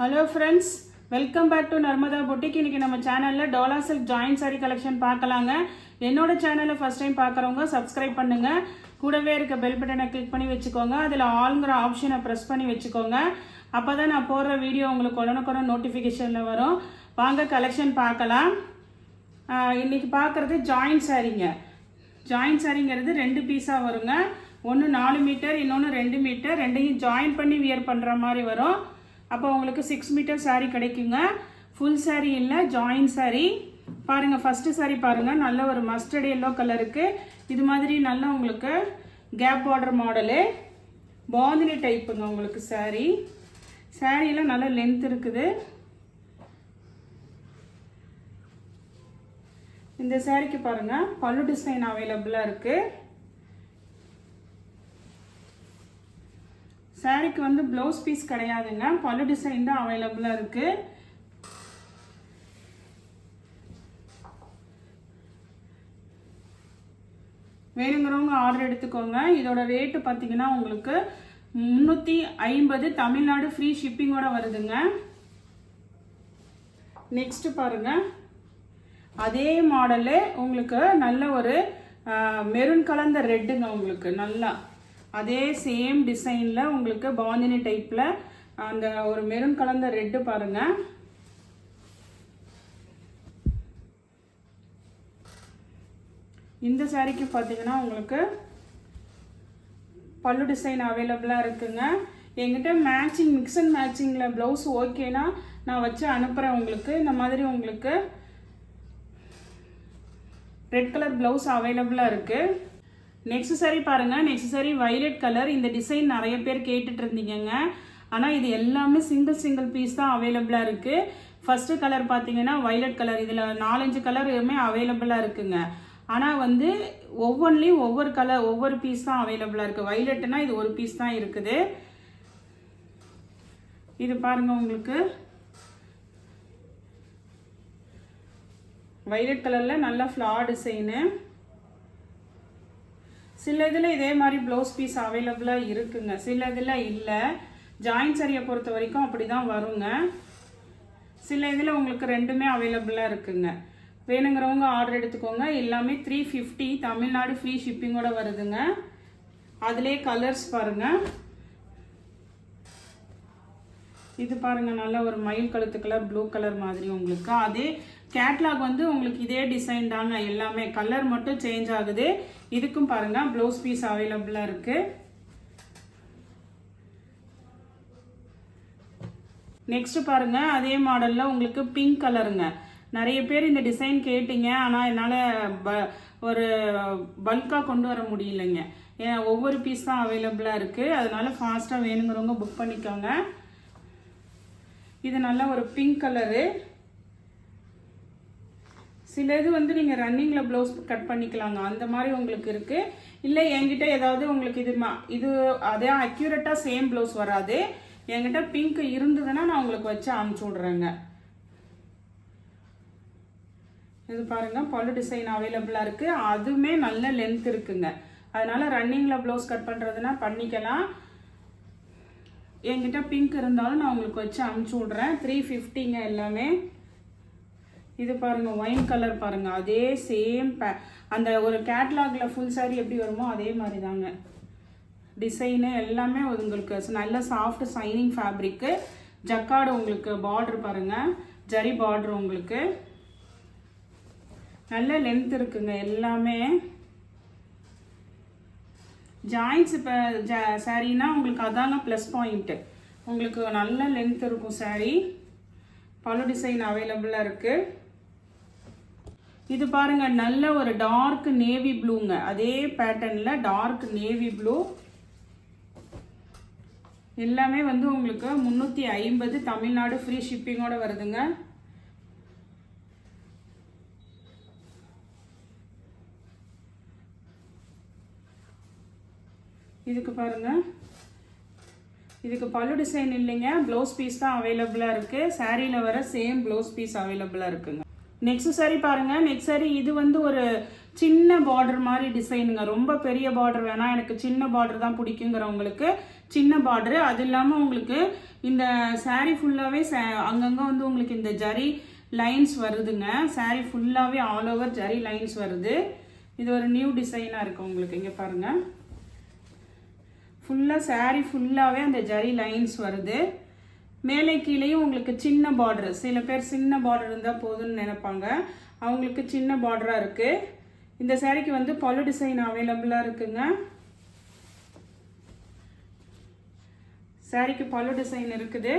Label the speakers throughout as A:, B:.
A: Hello friends, welcome back to Narmada Boutique. இன்னைக்கு நம்ம சேனல்ல டாலா சில்க் ஜாயிண்ட் சாரி கலெக்ஷன் பார்க்கலாங்க. என்னோட சேனலை ஃபர்ஸ்ட் டைம் பார்க்கறவங்க சப்ஸ்கிரைப் பண்ணுங்க. கூடவே இருக்க பெல் பட்டனை கிளிக் பண்ணி வெச்சுக்கோங்க. அதுல ஆல்ங்கற ஆப்ஷனை பிரஸ் பண்ணி வெச்சுக்கோங்க. அப்பதான் நான் போடுற வீடியோ உங்களுக்கு உடனுக்குடன் நோட்டிஃபிகேஷன்ல வரும். வாங்க கலெக்ஷன் பார்க்கலாம். இன்னைக்கு பார்க்கிறது ஜாயிண்ட் சாரிங்க. ஜாயிண்ட் சாரிங்கிறது ரெண்டு பீஸா வருங்க. ஒன்னு 4 மீட்டர், இன்னொன்னு 2 மீட்டர். ரெண்டையும் ஜாயின் பண்ணி வியர் பண்ற மாதிரி வரும். அப்போ உங்களுக்கு 6 மீட்டர் சாரி கிடைக்குங்க. ஃபுல் சாரி இல்லை, ஜாயின் சாரி. பாருங்க, ஃபர்ஸ்ட் சாரி பாருங்க, நல்ல ஒரு மஸ்டர்ட் எல்லோ கலருக்கு இது மாதிரி நல்ல உங்களுக்கு கேப் பார்டர் மாடலு பாந்தினி டைப்புங்க. உங்களுக்கு சாரி சாரியில நல்ல லென்த் இருக்குது. இந்த சாரிக்கு பாருங்க பல்லு டிசைன் அவைலபிளா இருக்கு. சாரிக்கு வந்து ப்ளவுஸ் பீஸ் கிடையாதுங்க, பல்லு டிசைன் தான் அவைலபிளா இருக்கு. வேணுங்கிறவங்க ஆர்டர் எடுத்துக்கோங்க. இதோட ரேட்டு பார்த்தீங்கன்னா உங்களுக்கு 350 தமிழ்நாடு ஃப்ரீ ஷிப்பிங்கோட வருதுங்க. நெக்ஸ்ட் பாருங்க, அதே மாடலு உங்களுக்கு நல்ல ஒரு மெரூன் கலந்த ரெட்டுங்க. உங்களுக்கு நல்லா அதே சேம் டிசைன்ல உங்களுக்கு பாந்தினி டைப்ல அந்த ஒரு மெரூன் கலந்த ரெட்டு பாருங்க. இந்த சாரிக்கு பார்த்தீங்கன்னா உங்களுக்கு பல்லு டிசைன் அவைலபிளா இருக்குங்க. என்கிட்ட மேட்சிங் மிக்ஸ் அண்ட் மேட்சிங்ல பிளவுஸ் ஓகேனா நான் வச்சு அனுப்புறேன் உங்களுக்கு. இந்த மாதிரி உங்களுக்கு ரெட் கலர் பிளவுஸ் அவைலபிளா இருக்கு. நெக்ஸ்ட் சாரி பாருங்க, நெக்ஸ்ட் சாரி வயலட் கலர். இந்த டிசைன் நிறைய பேர் கேட்டுட்டு இருந்தீங்க. ஆனால் இது எல்லாமே சிங்கிள் பீஸ் தான் அவைலபிளா இருக்கு. ஃபர்ஸ்ட் கலர் பார்த்தீங்கன்னா வயலட் கலர். இதில் 4-5 கலருமே அவைலபிளா இருக்குங்க. ஆனால் வந்து ஒவ்வொன்றிலையும் ஒவ்வொரு கலர் ஒவ்வொரு பீஸ் தான் அவைலபிளா இருக்கு. வயலட்னா இது ஒரு பீஸ் தான் இருக்குது. இது பாருங்க, உங்களுக்கு வயலட் கலர்ல நல்ல ஃப்ளார் டிசைனு. சில இதில் இதே மாதிரி ப்ளவுஸ் பீஸ் அவைலபிளாக இருக்குங்க, சில இதில் இல்லை. ஜாயின் சாரியை பொறுத்த வரைக்கும் அப்படி தான் வருங்க. சில இதில் உங்களுக்கு ரெண்டுமே அவைலபிளாக இருக்குங்க. வேணுங்கிறவங்க ஆர்டர் எடுத்துக்கோங்க. எல்லாமே 350 தமிழ்நாடு ஃப்ரீ ஷிப்பிங்கோட வருதுங்க. அதிலே கலர்ஸ் பாருங்க. இது பாருங்க, நல்ல ஒரு மயில் கழுத்து கலர் ப்ளூ கலர் மாதிரி உங்களுக்கு. அதே கேட்லாக் வந்து உங்களுக்கு இதே டிசைன் தாங்க, எல்லாமே கலர் மட்டும் சேஞ்ச் ஆகுது. இதுக்கும் பாருங்க ப்ளவுஸ் பீஸ் அவைலபிளா இருக்கு. நெக்ஸ்ட் பாருங்க, அதே மாடல்ல உங்களுக்கு பிங்க் கலருங்க. நிறைய பேர் இந்த டிசைன் கேட்டீங்க, ஆனால் என்னால் ஒரு பல்காக கொண்டு வர முடியலைங்க. ஏன் ஒவ்வொரு பீஸ் தான் அவைலபிளா இருக்கு. அதனால ஃபாஸ்ட்டாக வேணுங்கிறவங்க புக் பண்ணிக்கோங்க. இது நல்ல ஒரு பிங்க் கலரு. சில இது வந்து நீங்கள் ரன்னிங்கில் ப்ளவுஸ் கட் பண்ணிக்கலாங்க, அந்த மாதிரி உங்களுக்கு இருக்குது. இல்லை என்கிட்ட ஏதாவது உங்களுக்கு இது அதே அக்யூரேட்டாக சேம் ப்ளவுஸ் வராது. என்கிட்ட பிங்க் இருந்ததுன்னா நான் உங்களுக்கு வச்சு அனுப்பிச்சி விட்றேங்க. இது பாருங்க, பல்லு டிசைன் அவைலபிளாக இருக்குது. அதுவுமே நல்ல லென்த் இருக்குங்க. அதனால ரன்னிங்கில் ப்ளவுஸ் கட் பண்ணுறதுனா பண்ணிக்கலாம். என்கிட்ட பிங்க் இருந்தாலும் நான் உங்களுக்கு வச்சு அனுப்பிச்சி விட்றேன். 350ங்க எல்லாமே. இது பாருங்க, ஒயின் கலர் பாருங்க, அதே சேம் அந்த ஒரு கேட்லாக்ல ஃபுல் சாரி எப்படி வருமோ அதே மாதிரி தாங்க டிசைனு எல்லாமே. உங்களுக்கு நல்ல சாஃப்ட் சைனிங் ஃபேப்ரிக்கு. ஜக்கார்டு உங்களுக்கு பார்டர் பாருங்க, ஜரி பார்டர் உங்களுக்கு நல்ல லென்த் இருக்குங்க. எல்லாமே ஜாயின்ஸ் இப்போ சாரீனா உங்களுக்கு அதாங்க ப்ளஸ் பாயிண்ட்டு. உங்களுக்கு நல்ல லென்த் இருக்கும் சாரீ. பல்லு டிசைன் அவைலபிளாக இருக்கு. இது பாருங்க, நல்ல ஒரு டார்க் நேவி ப்ளூங்க. அதே பேட்டர்ன்ல டார்க் நேவி ப்ளூ. எல்லாமே வந்து உங்களுக்கு 350 தமிழ்நாடு ஃப்ரீ ஷிப்பிங்கோட வருதுங்க. இதுக்கு பாருங்க, இதுக்கு பல்லு டிசைன் இல்லைங்க, ப்ளவுஸ் பீஸ் தான் அவைலபிளாக இருக்கு. சாரியில் வர சேம் ப்ளவுஸ் பீஸ் அவைலபிளாக இருக்குங்க. நெக்ஸ்ட் சாரி பாருங்க, நெக்ஸ்ட் சாரி இது வந்து ஒரு சின்ன பார்டர் மாதிரி டிசைனுங்க. ரொம்ப பெரிய பார்டர் வேணாம், எனக்கு சின்ன பார்டர் தான் பிடிக்குங்கிறவங்களுக்கு சின்ன பார்டரு. அது இல்லாமல் உங்களுக்கு இந்த சாரீ ஃபுல்லாகவே அங்கங்கே வந்து உங்களுக்கு இந்த ஜரி லைன்ஸ் வருதுங்க. சாரீ ஃபுல்லாகவே ஆல் ஓவர் ஜரி லைன்ஸ் வருது. இது ஒரு நியூ டிசைனாக இருக்குது உங்களுக்கு. இங்கே பாருங்கள், ஃபுல்லாக சாரீ ஃபுல்லாகவே அந்த ஜரி லைன்ஸ் வருது. மேலே கீழேயும் உங்களுக்கு சின்ன பார்டர். சில பேர் சின்ன பார்டர் இருந்தால் போதும்னு நினைப்பாங்க, அவங்களுக்கு சின்ன பார்டராக இருக்குது. இந்த சாரீக்கு வந்து பல்லு டிசைன் அவைலபிளாக இருக்குங்க. சாரீக்கு பல்லு டிசைன் இருக்குது.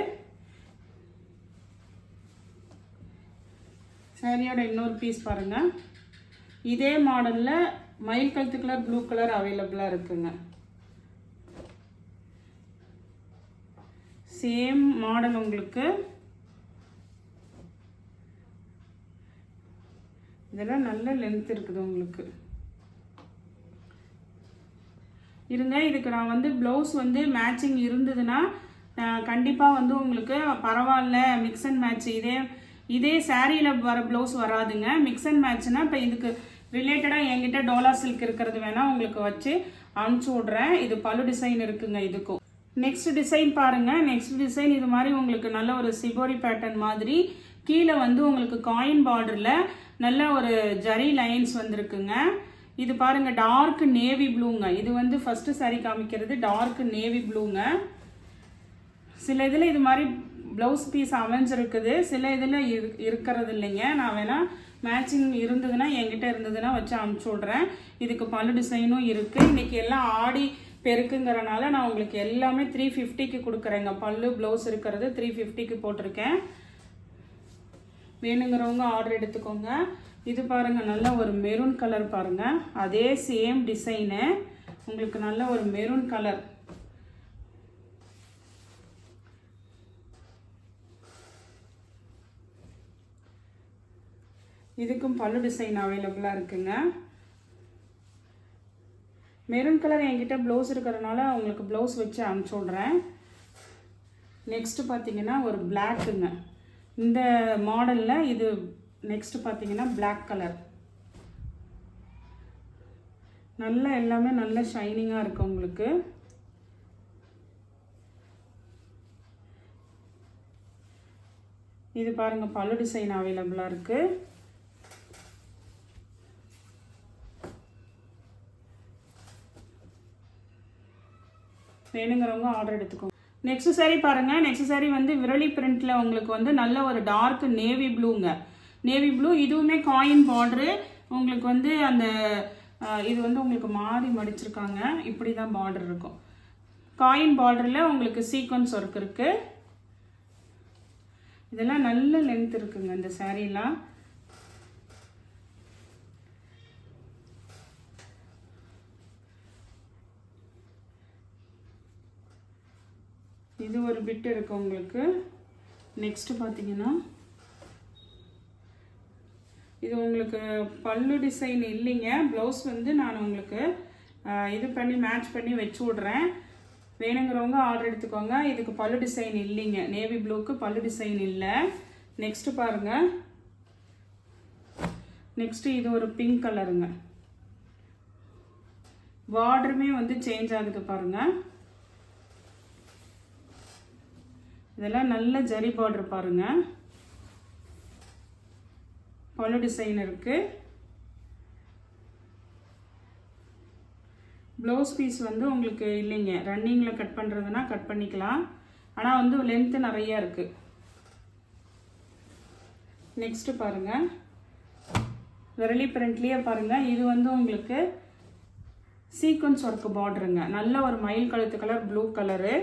A: சாரியோட இன்னொரு பீஸ் பாருங்கள். இதே மாடலில் மயில் கழுத்து கலர் ப்ளூ கலர் அவைலபிளாக இருக்குங்க. சேம் மாடல் உங்களுக்கு. இதெல்லாம் நல்ல லென்த் இருக்குது உங்களுக்கு. இருங்க, இதுக்கு நான் வந்து ப்ளவுஸ் வந்து மேட்சிங் இருந்ததுன்னா கண்டிப்பாக வந்து உங்களுக்கு பரவாயில்ல, மிக்ஸ் அண்ட் மேட்ச். இதே சாரியில் வர ப்ளவுஸ் வராதுங்க. மிக்ஸ் அண்ட் மேட்ச்னா இப்போ இதுக்கு ரிலேட்டடாக என்கிட்ட டோலா சில்க் இருக்கிறது வேணால் உங்களுக்கு வச்சு அனுப்பிச்சி விட்றேன். இது பல்லு டிசைன் இருக்குங்க இதுக்கும். நெக்ஸ்ட் டிசைன் பாருங்கள். நெக்ஸ்ட் டிசைன் இது மாதிரி உங்களுக்கு நல்ல ஒரு சிபோரி பேட்டர்ன் மாதிரி கீழே வந்து உங்களுக்கு காயின் பார்டரில் நல்ல ஒரு ஜரி லைன்ஸ் வந்திருக்குங்க. இது பாருங்கள், டார்க் நேவி ப்ளூங்க. இது வந்து ஃபஸ்ட்டு சாரி காமிக்கிறது டார்க் நேவி ப்ளூங்க. சில இதில் இது மாதிரி ப்ளவுஸ் பீஸ் அமைஞ்சிருக்குது, சில இதில் இருக்கிறது இல்லைங்க. நான் வேணால் மேட்சிங் இருந்ததுன்னா என்கிட்ட இருந்ததுன்னா வச்சு அனுப்பிச்சி விட்றேன். இதுக்கு பல்லு டிசைனும் இருக்குது. இன்றைக்கி எல்லாம் ஆடி பெருக்குங்கிறனால நான் உங்களுக்கு எல்லாமே 350க்கு கொடுக்குறேங்க. பல்லு ப்ளவுஸ் இருக்கிறது 350க்கு போட்டிருக்கேன். வேணுங்கிறவங்க ஆர்டர் எடுத்துக்கோங்க. இது பாருங்கள், நல்ல ஒரு மெரூன் கலர் பாருங்கள். அதே சேம் டிசைனு உங்களுக்கு நல்ல ஒரு மெரூன் கலர். இதுக்கும் பல்லு டிசைன் அவைலபிளாக இருக்குங்க. மெரூன் கலர் என்கிட்ட ப்ளவுஸ் இருக்கிறதுனால உங்களுக்கு ப்ளவுஸ் வச்சு அனுப்பிச்சி விட்றேன். நெக்ஸ்ட்டு பார்த்தீங்கன்னா ஒரு பிளாக்குங்க. இந்த மாடலில் இது நெக்ஸ்ட் பார்த்தீங்கன்னா பிளாக் கலர். நல்ல எல்லாமே நல்ல ஷைனிங்காக இருக்குது உங்களுக்கு. இது பாருங்கள், பல்லு டிசைன் அவைலபிளாக இருக்குது. வேணுங்கிறவங்க ஆர்டர் எடுத்துக்கோங்க. நெக்ஸ்ட் சாரி பாருங்கள். நெக்ஸ்ட் சாரி வந்து விரலி பிரிண்டில் உங்களுக்கு வந்து நல்ல ஒரு டார்க் நேவி ப்ளூங்க. நேவி ப்ளூ, இதுவுமே காயின் பார்டரு உங்களுக்கு வந்து அந்த இது வந்து உங்களுக்கு மாறி மடிச்சிருக்காங்க. இப்படி தான் பார்டர் இருக்கும். காயின் பார்டரில் உங்களுக்கு சீக்வன்ஸ் ஒர்க் இருக்குது. இதெல்லாம் நல்ல லென்த் இருக்குங்க இந்த சாரீலாம். இது ஒரு பிட் இருக்கு உங்களுக்கு. நெக்ஸ்ட் பார்த்தீங்கன்னா இது உங்களுக்கு பல்லு டிசைன் இல்லைங்க. ப்ளவுஸ் வந்து நான் உங்களுக்கு இது பண்ணி மேட்ச் பண்ணி வச்சு விட்றேன். வேணுங்கிறவங்க ஆர்டர் எடுத்துக்கோங்க. இதுக்கு பல்லு டிசைன் இல்லைங்க. நேவி ப்ளூக்கு பல்லு டிசைன் இல்லை. நெக்ஸ்ட்டு பாருங்கள். நெக்ஸ்ட்டு இது ஒரு பிங்க் கலருங்க. பார்டருமே வந்து சேஞ்ச் ஆகுது பாருங்கள். இதெல்லாம் நல்ல ஜரி பார்டர் பாருங்கள். பல்லு டிசைன் இருக்குது. ப்ளவுஸ் பீஸ் வந்து உங்களுக்கு இல்லைங்க. ரன்னிங்கில் கட் பண்ணுறதுனா கட் பண்ணிக்கலாம். ஆனால் வந்து லென்த்து நிறையா இருக்குது. நெக்ஸ்ட்டு பாருங்கள், விரலி பிரிண்ட்லேயே பாருங்கள். இது வந்து உங்களுக்கு சீக்வன்ஸ் ஒர்க்கு பார்டருங்க. நல்ல ஒரு மயில் கழுத்து கலர் ப்ளூ கலரு.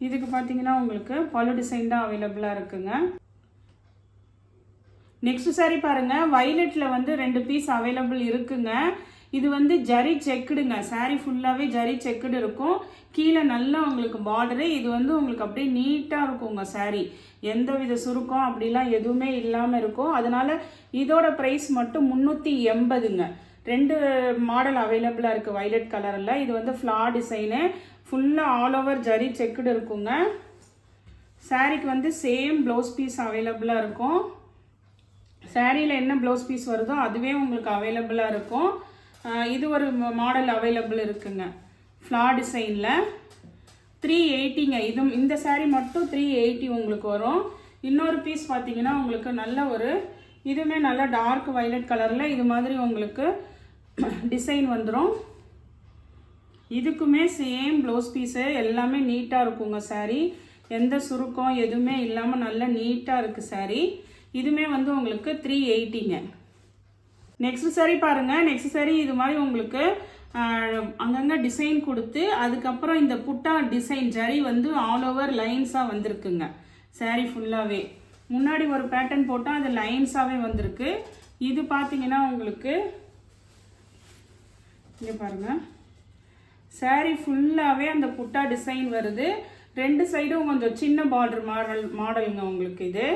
A: இதுக்கு பார்த்தீங்கன்னா உங்களுக்கு பல்லு டிசைன் தான் அவைலபிளாக இருக்குங்க. நெக்ஸ்ட் சாரி பாருங்கள். வைலட்டில் வந்து 2 பீஸ் அவைலபிள் இருக்குங்க. இது வந்து ஜரி செக்குடுங்க. சாரி ஃபுல்லாகவே ஜரி செக்குடு இருக்கும். கீழே நல்லா உங்களுக்கு பார்டரு. இது வந்து உங்களுக்கு அப்படியே நீட்டாக இருக்குங்க சாரி. எந்த வித சுருக்கம் அப்படிலாம் எதுவுமே இல்லாமல் இருக்கும். அதனால் இதோட ப்ரைஸ் மட்டும் 380ங்க. 2 மாடல் அவைலபிளாக இருக்குது வைலட் கலரில். இது வந்து ஃப்ளார் டிசைனு. ஃபுல்லாக ஆல் ஓவர் ஜரி செக்குடு இருக்குங்க. சாரிக்கு வந்து சேம் ப்ளவுஸ் பீஸ் அவைலபிளாக இருக்கும். சாரியில் என்ன ப்ளவுஸ் பீஸ் வருதோ அதுவே உங்களுக்கு அவைலபிளாக இருக்கும். இது ஒரு மாடல் அவைலபிள் இருக்குங்க. ஃப்ளார் டிசைனில் 380ங்க. இந்த சாரீ மட்டும் 380 உங்களுக்கு வரும். இன்னொரு பீஸ் பார்த்தீங்கன்னா உங்களுக்கு நல்ல ஒரு இதுவுமே நல்லா டார்க் வயலட் கலரில் இது மாதிரி உங்களுக்கு டிசைன் வந்துடும். இதுக்குமே சேம் ப்ளவுஸ் பீஸு எல்லாமே நீட்டாக இருக்குங்க. சாரீ எந்த சுருக்கம் எதுவுமே இல்லாமல் நல்லா நீட்டாக இருக்குது சாரீ. இதுவுமே வந்து உங்களுக்கு 380ங்க. நெக்ஸ்ட் சாரீ பாருங்கள். நெக்ஸ்ட் சாரீ இது மாதிரி உங்களுக்கு அங்கங்கே டிசைன் கொடுத்து அதுக்கப்புறம் இந்த புட்டா டிசைன் ஜரி வந்து ஆல் ஓவர் லைன்ஸாக வந்திருக்குங்க. சாரீ ஃபுல்லாகவே முன்னாடி ஒரு பேட்டர்ன் போட்டால் அது லைன்ஸாகவே வந்திருக்கு. இது பார்த்தீங்கன்னா உங்களுக்கு இங்கே பாருங்கள், சாரீ ஃபுல்லாகவே அந்த புட்டா டிசைன் வருது. 2 சைடும் கொஞ்சம் சின்ன பார்டர் மாடலுங்க உங்களுக்கு. இது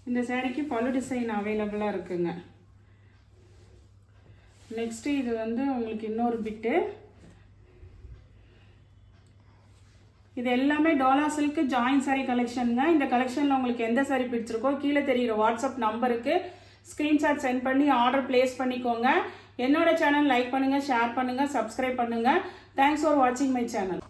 A: இந்த சாரீக்கு பல்லு டிசைன் அவைலபிளாக இருக்குங்க. நெக்ஸ்ட்டு இது வந்து உங்களுக்கு இன்னொரு பிட்டு. இது எல்லாமே டோலா சில்க் ஜாயின் சாரீ கலெக்ஷனுங்க. இந்த கலெக்ஷனில் உங்களுக்கு எந்த சாரீ பிடிச்சிருக்கோ கீழே தெரிகிற வாட்ஸ்அப் நம்பருக்கு ஸ்க்ரீன்ஷாட் சென்ட் பண்ணி ஆர்டர் பிளேஸ் பண்ணிக்கோங்க. என்னோட சேனல் லைக் பண்ணுங்கள், ஷேர் பண்ணுங்கள், சப்ஸ்கிரைப் பண்ணுங்கள். தேங்க்ஸ் ஃபார் வாட்சிங் மை சேனல்.